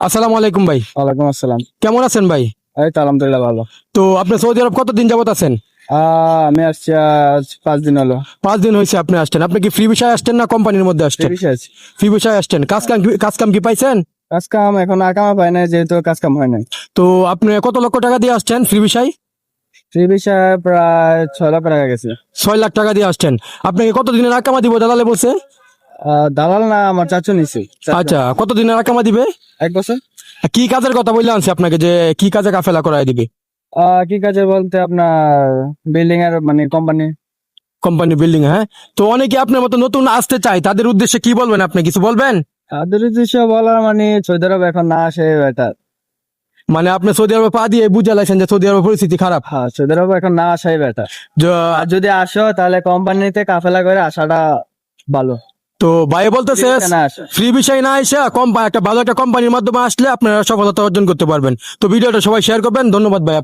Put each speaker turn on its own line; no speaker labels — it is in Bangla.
আসসালামু আলাইকুম ভাই।
ওয়ালাইকুম আসসালাম।
কেমন আছেন ভাই?
এই তো আলহামদুলিল্লাহ ভালো।
তো আপনি সৌদি আরব কতদিন যাবত আছেন?
আমি আসছি আজ 5 দিন হলো।
5 দিন হয়েছে আপনি আসছেন। আপনি কি ফ্রি ভিসায় আসছেন না কোম্পানির মধ্যে
এই
আসছেন?
বিষয়ে আছি।
ফ্রি ভিসায় আসছেন। কাজ কাম কি পাইছেন?
কাজ কাম এখন আকামা পাই নাই, যেহেতু কাজ কাম হয় নাই।
তো আপনি কত লক্ষ টাকা দিয়ে আসছেন ফ্রি ভিসায়?
ফ্রি বিষয়ে প্রায় 6 লাখ টাকা গেছে।
6 লাখ টাকা দিয়ে আসছেন। আপনাকে কত দিনের আকামা দিব দালালে বলছে?
দালাল না, আমার চাচু নিছে।
আচ্ছা, কত দিনের আকামা দিবে?
1 বছর।
কি কাজের কথা বললে আনছি আপনাকে, যে কি কাজে কাফেলা করায় দিবে?
কি কাজে বলতে আপনার বিল্ডিং এর মানে কোম্পানি।
কোম্পানি বিল্ডিং, হ্যাঁ। তো অনেকে আপনার মতো নতুন আসতে চায়, তাদের উদ্দেশ্যে কি বলবেন? আপনি কিছু বলবেন?
তাদের উদ্দেশ্য বলার মানে সৌদি আরব এখন না আসে বেটার।
মানে আপনি সৌদি আরবে পা দিয়ে বুঝে লাগছেন যে সৌদি আরবের পরিস্থিতি খারাপ।
হ্যাঁ, সৌদি আরব এখন না আসাই বেটার।
য-
আর যদি আসো তাহলে কোম্পানিতে কাফেলা করে আসাটা ভালো।
তো ভাই বলতেছে
না আসে।
ফ্রি বিষয় না এসে একটা ভালো একটা কোম্পানির মাধ্যমে আসলে আপনারা সফলতা অর্জন করতে পারবেন। তো ভিডিওটা সবাই শেয়ার করবেন। ধন্যবাদ ভাই।